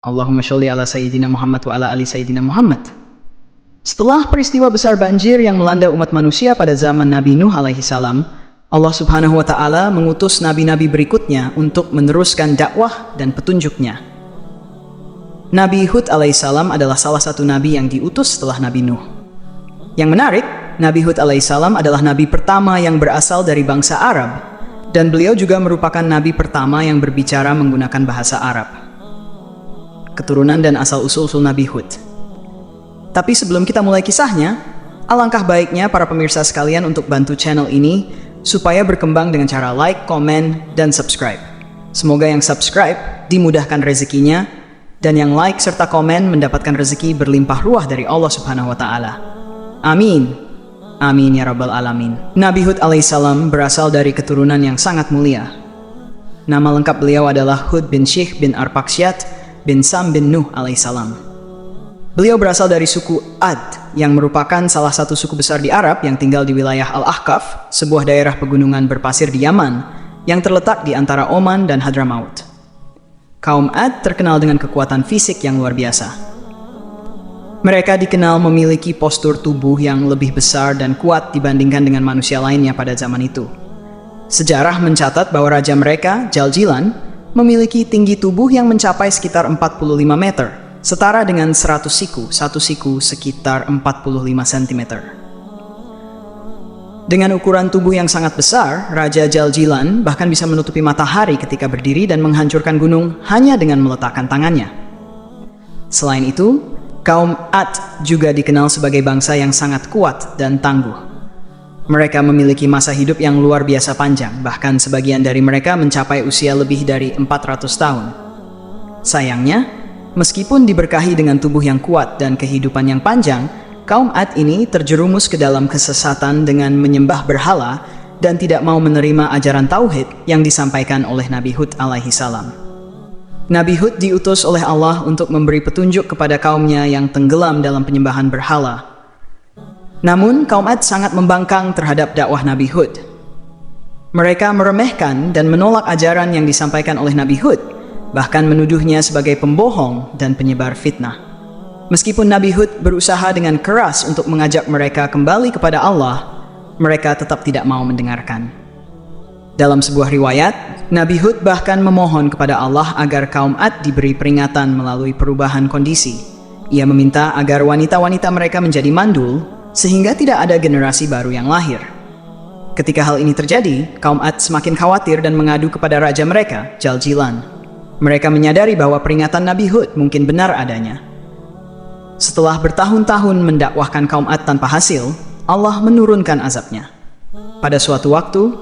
Allahumma sholli ala Sayyidina Muhammad wa ala ali Sayyidina Muhammad. Setelah peristiwa besar banjir yang melanda umat manusia pada zaman Nabi Nuh alaihi salam, Allah subhanahu wa ta'ala mengutus nabi-nabi berikutnya untuk meneruskan dakwah dan petunjuknya. Nabi Hud alaihi salam adalah salah satu nabi yang diutus setelah Nabi Nuh. Yang menarik, Nabi Hud alaihi salam adalah nabi pertama yang berasal dari bangsa Arab, dan beliau juga merupakan nabi pertama yang berbicara menggunakan bahasa Arab. Keturunan dan asal-usul Nabi Hud. Tapi sebelum kita mulai kisahnya, alangkah baiknya para pemirsa sekalian untuk bantu channel ini supaya berkembang dengan cara like, komen, dan subscribe. Semoga yang subscribe dimudahkan rezekinya, dan yang like serta komen mendapatkan rezeki berlimpah ruah dari Allah subhanahu wa ta'ala. Amin. Amin ya rabbal alamin. Nabi Hud alaihissalam berasal dari keturunan yang sangat mulia. Nama lengkap beliau adalah Hud bin Syih bin Arpaksyad bin Sam bin Nuh alaihissalam. Beliau berasal dari suku Ad, yang merupakan salah satu suku besar di Arab yang tinggal di wilayah Al-Ahqaf, sebuah daerah pegunungan berpasir di Yaman, yang terletak di antara Oman dan Hadramaut. Kaum Ad terkenal dengan kekuatan fisik yang luar biasa. Mereka dikenal memiliki postur tubuh yang lebih besar dan kuat dibandingkan dengan manusia lainnya pada zaman itu. Sejarah mencatat bahwa raja mereka, Jaljilan, memiliki tinggi tubuh yang mencapai sekitar 45 meter, setara dengan 100 siku, satu siku sekitar 45 cm. Dengan ukuran tubuh yang sangat besar, Raja Jaljilan bahkan bisa menutupi matahari ketika berdiri dan menghancurkan gunung hanya dengan meletakkan tangannya. Selain itu, kaum Ad juga dikenal sebagai bangsa yang sangat kuat dan tangguh. Mereka memiliki masa hidup yang luar biasa panjang, bahkan sebagian dari mereka mencapai usia lebih dari 400 tahun. Sayangnya, meskipun diberkahi dengan tubuh yang kuat dan kehidupan yang panjang, kaum Ad ini terjerumus ke dalam kesesatan dengan menyembah berhala dan tidak mau menerima ajaran tauhid yang disampaikan oleh Nabi Hud alaihi salam. Nabi Hud diutus oleh Allah untuk memberi petunjuk kepada kaumnya yang tenggelam dalam penyembahan berhala. Namun, kaum Ad sangat membangkang terhadap dakwah Nabi Hud. Mereka meremehkan dan menolak ajaran yang disampaikan oleh Nabi Hud, bahkan menuduhnya sebagai pembohong dan penyebar fitnah. Meskipun Nabi Hud berusaha dengan keras untuk mengajak mereka kembali kepada Allah, mereka tetap tidak mau mendengarkan. Dalam sebuah riwayat, Nabi Hud bahkan memohon kepada Allah agar kaum Ad diberi peringatan melalui perubahan kondisi. Ia meminta agar wanita-wanita mereka menjadi mandul, sehingga tidak ada generasi baru yang lahir. Ketika hal ini terjadi, kaum Ad semakin khawatir dan mengadu kepada raja mereka, Jaljilan. Mereka menyadari bahwa peringatan Nabi Hud mungkin benar adanya. Setelah bertahun-tahun mendakwahkan kaum Ad tanpa hasil, Allah menurunkan azabnya. Pada suatu waktu,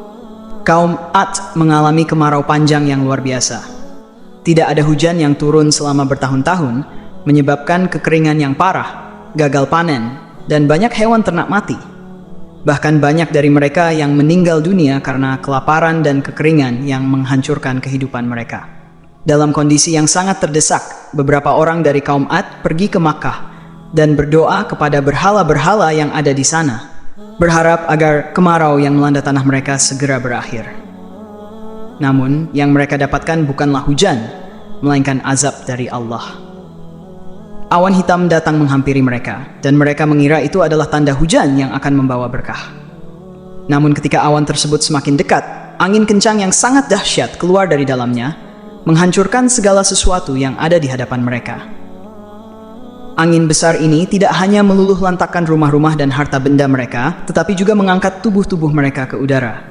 kaum Ad mengalami kemarau panjang yang luar biasa. Tidak ada hujan yang turun selama bertahun-tahun, menyebabkan kekeringan yang parah, gagal panen, dan banyak hewan ternak mati. Bahkan banyak dari mereka yang meninggal dunia karena kelaparan dan kekeringan yang menghancurkan kehidupan mereka. Dalam kondisi yang sangat terdesak, beberapa orang dari kaum Ad pergi ke Makkah dan berdoa kepada berhala-berhala yang ada di sana, berharap agar kemarau yang melanda tanah mereka segera berakhir. Namun, yang mereka dapatkan bukanlah hujan, melainkan azab dari Allah. Awan hitam datang menghampiri mereka, dan mereka mengira itu adalah tanda hujan yang akan membawa berkah. Namun ketika awan tersebut semakin dekat, angin kencang yang sangat dahsyat keluar dari dalamnya, menghancurkan segala sesuatu yang ada di hadapan mereka. Angin besar ini tidak hanya meluluh lantakkan rumah-rumah dan harta benda mereka, tetapi juga mengangkat tubuh-tubuh mereka ke udara.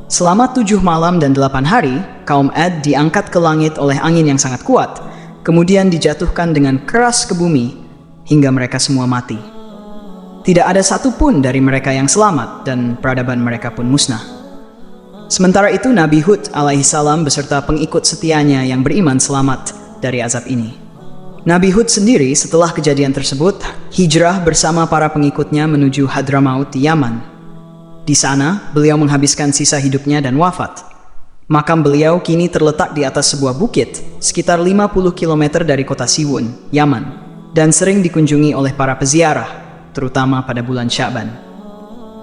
Selama 7 malam dan 8 hari, kaum Ad diangkat ke langit oleh angin yang sangat kuat, kemudian dijatuhkan dengan keras ke bumi, hingga mereka semua mati. Tidak ada satupun dari mereka yang selamat, dan peradaban mereka pun musnah. Sementara itu Nabi Hud alaihissalam beserta pengikut setianya yang beriman selamat dari azab ini. Nabi Hud sendiri setelah kejadian tersebut hijrah bersama para pengikutnya menuju Hadramaut di Yaman. Di sana beliau menghabiskan sisa hidupnya dan wafat. Makam beliau kini terletak di atas sebuah bukit sekitar 50 km dari kota Siwun, Yaman, dan sering dikunjungi oleh para peziarah, terutama pada bulan Sya'ban.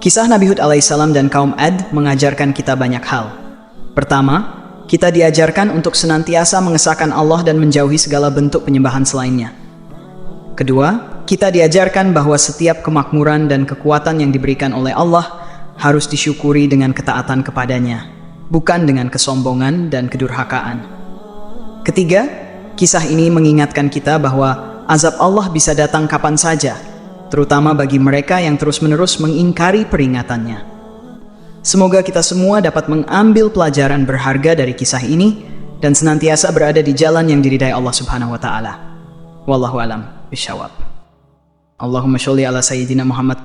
Kisah Nabi Hud alaihissalam dan kaum Ad mengajarkan kita banyak hal. Pertama, kita diajarkan untuk senantiasa mengesahkan Allah dan menjauhi segala bentuk penyembahan selainnya. Kedua, kita diajarkan bahwa setiap kemakmuran dan kekuatan yang diberikan oleh Allah harus disyukuri dengan ketaatan kepadanya, bukan dengan kesombongan dan kedurhakaan. Ketiga, kisah ini mengingatkan kita bahwa azab Allah bisa datang kapan saja, terutama bagi mereka yang terus-menerus mengingkari peringatannya. Semoga kita semua dapat mengambil pelajaran berharga dari kisah ini dan senantiasa berada di jalan yang diridai Allah Subhanahu wa taala. Wallahu alam bishawab. Allahumma sholli ala sayyidina Muhammad.